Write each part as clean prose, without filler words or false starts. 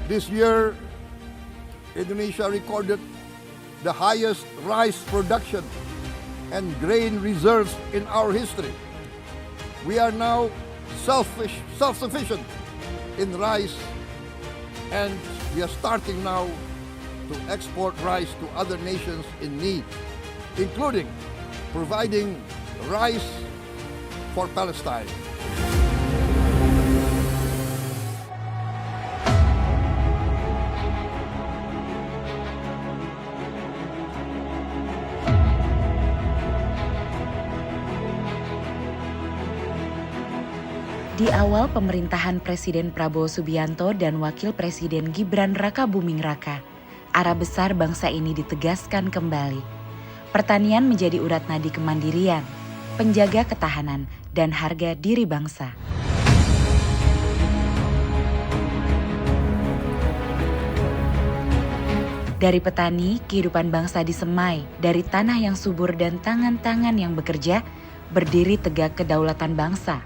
This year, Indonesia recorded the highest rice production and grain reserves in our history. We are now self-sufficient in rice, and we are starting now to export rice to other nations in need, including providing rice for Palestine. Di awal pemerintahan Presiden Prabowo Subianto dan Wakil Presiden Gibran Rakabuming Raka, arah besar bangsa ini ditegaskan kembali. Pertanian menjadi urat nadi kemandirian, penjaga ketahanan, dan harga diri bangsa. Dari petani, kehidupan bangsa disemai. Dari tanah yang subur dan tangan-tangan yang bekerja, berdiri tegak kedaulatan bangsa.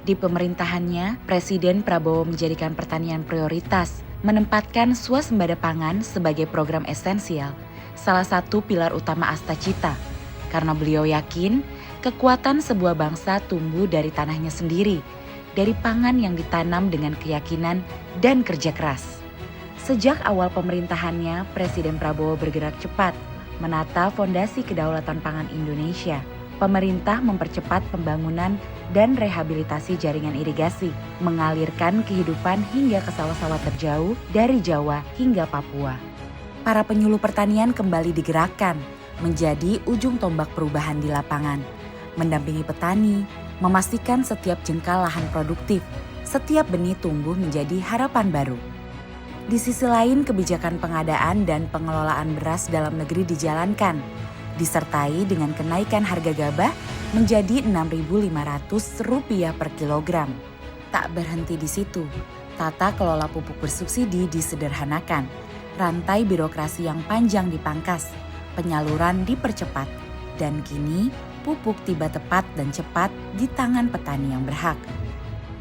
Di pemerintahannya, Presiden Prabowo menjadikan pertanian prioritas, menempatkan swasembada pangan sebagai program esensial, salah satu pilar utama Asta Cita. Karena beliau yakin, kekuatan sebuah bangsa tumbuh dari tanahnya sendiri, dari pangan yang ditanam dengan keyakinan dan kerja keras. Sejak awal pemerintahannya, Presiden Prabowo bergerak cepat, menata fondasi kedaulatan pangan Indonesia. Pemerintah mempercepat pembangunan dan rehabilitasi jaringan irigasi, mengalirkan kehidupan hingga ke sawah-sawah terjauh dari Jawa hingga Papua. Para penyuluh pertanian kembali digerakkan menjadi ujung tombak perubahan di lapangan, mendampingi petani, memastikan setiap jengkal lahan produktif, setiap benih tumbuh menjadi harapan baru. Di sisi lain, kebijakan pengadaan dan pengelolaan beras dalam negeri dijalankan, disertai dengan kenaikan harga gabah menjadi Rp6.500 per kilogram. Tak berhenti di situ, tata kelola pupuk bersubsidi disederhanakan, rantai birokrasi yang panjang dipangkas, penyaluran dipercepat, dan kini pupuk tiba tepat dan cepat di tangan petani yang berhak.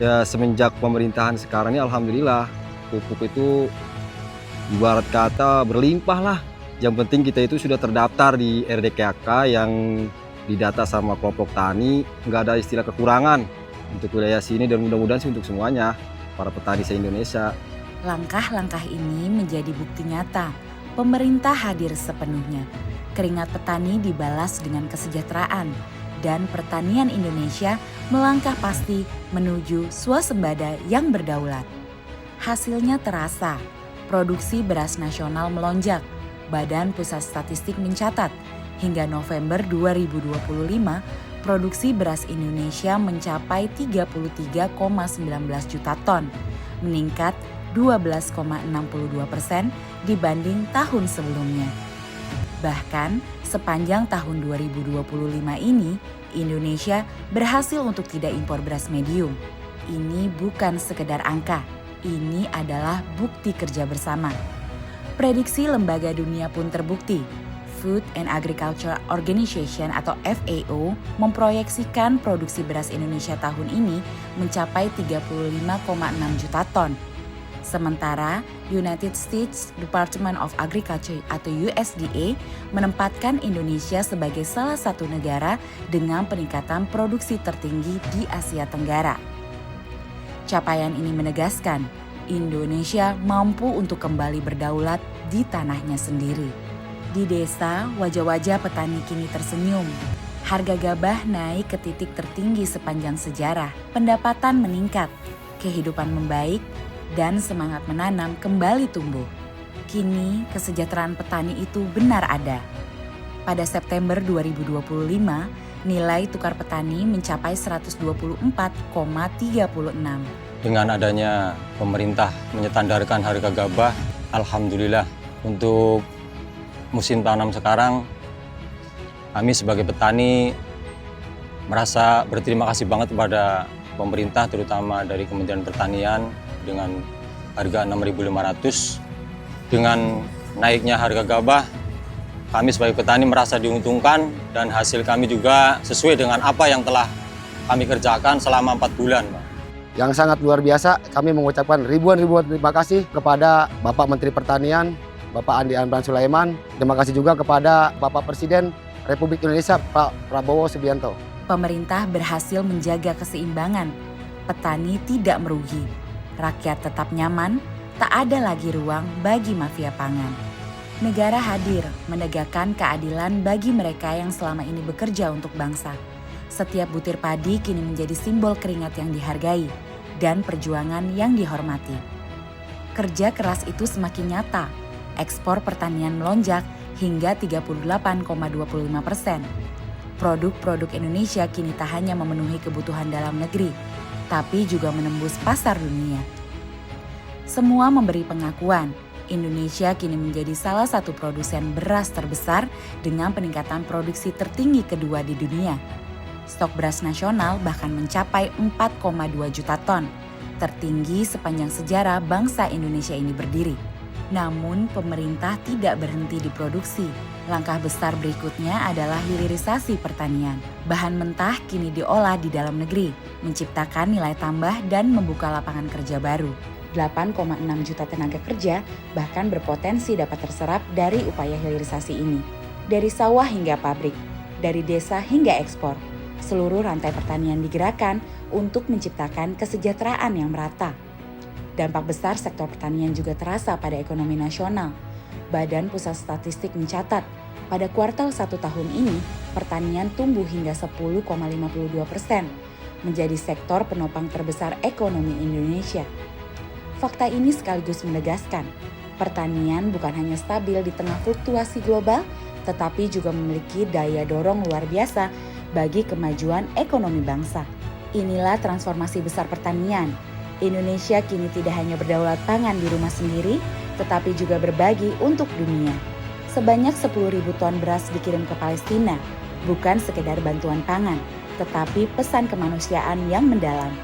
Ya, semenjak pemerintahan sekarang ini alhamdulillah pupuk itu ibarat kata berlimpah lah. Yang penting kita itu sudah terdaftar di RDKK yang didata sama kelompok tani, nggak ada istilah kekurangan untuk wilayah sini dan mudah-mudahan sih untuk semuanya, para petani se-Indonesia. Langkah-langkah ini menjadi bukti nyata, pemerintah hadir sepenuhnya. Keringat petani dibalas dengan kesejahteraan, dan pertanian Indonesia melangkah pasti menuju swasembada yang berdaulat. Hasilnya terasa, produksi beras nasional melonjak. Badan Pusat Statistik mencatat, hingga November 2025, produksi beras Indonesia mencapai 33,19 juta ton, meningkat 12,62% dibanding tahun sebelumnya. Bahkan, sepanjang tahun 2025 ini, Indonesia berhasil untuk tidak impor beras medium. Ini bukan sekedar angka, ini adalah bukti kerja bersama. Prediksi lembaga dunia pun terbukti. Food and Agriculture Organization atau FAO memproyeksikan produksi beras Indonesia tahun ini mencapai 35,6 juta ton. Sementara United States Department of Agriculture atau USDA menempatkan Indonesia sebagai salah satu negara dengan peningkatan produksi tertinggi di Asia Tenggara. Capaian ini menegaskan Indonesia mampu untuk kembali berdaulat di tanahnya sendiri. Di desa, wajah-wajah petani kini tersenyum. Harga gabah naik ke titik tertinggi sepanjang sejarah. Pendapatan meningkat, kehidupan membaik, dan semangat menanam kembali tumbuh. Kini, kesejahteraan petani itu benar ada. Pada September 2025, nilai tukar petani mencapai 124,36. Dengan adanya pemerintah menyetandarkan harga gabah, alhamdulillah untuk musim tanam sekarang, kami sebagai petani merasa berterima kasih banget kepada pemerintah, terutama dari Kementerian Pertanian dengan harga 6.500. Dengan naiknya harga gabah, kami sebagai petani merasa diuntungkan dan hasil kami juga sesuai dengan apa yang telah kami kerjakan selama 4 bulan, Pak. yang sangat luar biasa. Kami mengucapkan ribuan terima kasih kepada Bapak Menteri Pertanian, Bapak Andi Amran Sulaiman. Terima kasih juga kepada Bapak Presiden Republik Indonesia, Pak Prabowo Subianto. Pemerintah berhasil menjaga keseimbangan. Petani tidak merugi. Rakyat tetap nyaman, tak ada lagi ruang bagi mafia pangan. Negara hadir menegakkan keadilan bagi mereka yang selama ini bekerja untuk bangsa. Setiap butir padi kini menjadi simbol keringat yang dihargai dan perjuangan yang dihormati. Kerja keras itu semakin nyata. Ekspor pertanian melonjak hingga 38,25%. Produk-produk Indonesia kini tak hanya memenuhi kebutuhan dalam negeri, tapi juga menembus pasar dunia. Semua memberi pengakuan, Indonesia kini menjadi salah satu produsen beras terbesar dengan peningkatan produksi tertinggi kedua di dunia. Stok beras nasional bahkan mencapai 4,2 juta ton, tertinggi sepanjang sejarah bangsa Indonesia ini berdiri. Namun pemerintah tidak berhenti di produksi. Langkah besar berikutnya adalah hilirisasi pertanian. Bahan mentah kini diolah di dalam negeri, menciptakan nilai tambah dan membuka lapangan kerja baru. 8,6 juta tenaga kerja bahkan berpotensi dapat terserap dari upaya hilirisasi ini. Dari sawah hingga pabrik, dari desa hingga ekspor, seluruh rantai pertanian digerakkan untuk menciptakan kesejahteraan yang merata. Dampak besar sektor pertanian juga terasa pada ekonomi nasional. Badan Pusat Statistik mencatat, pada kuartal 1 tahun ini, pertanian tumbuh hingga 10,52%, menjadi sektor penopang terbesar ekonomi Indonesia. Fakta ini sekaligus menegaskan, pertanian bukan hanya stabil di tengah fluktuasi global, tetapi juga memiliki daya dorong luar biasa bagi kemajuan ekonomi bangsa. Inilah transformasi besar pertanian. Indonesia kini tidak hanya berdaulat pangan di rumah sendiri, tetapi juga berbagi untuk dunia. Sebanyak 10.000 ton beras dikirim ke Palestina, bukan sekedar bantuan pangan, tetapi pesan kemanusiaan yang mendalam.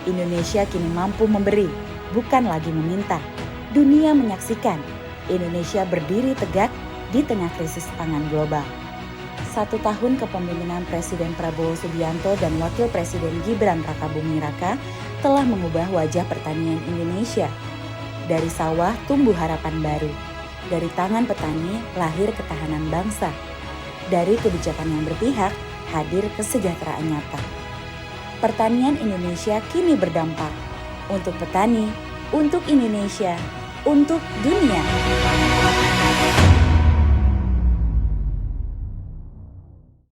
Indonesia kini mampu memberi, bukan lagi meminta. Dunia menyaksikan Indonesia berdiri tegak di tengah krisis pangan global. 1 tahun kepemimpinan Presiden Prabowo Subianto dan Wakil Presiden Gibran Rakabuming Raka telah mengubah wajah pertanian Indonesia. Dari sawah tumbuh harapan baru. Dari tangan petani lahir ketahanan bangsa. Dari kebijakan yang berpihak hadir kesejahteraan nyata. Pertanian Indonesia kini berdampak untuk petani, untuk Indonesia, untuk dunia.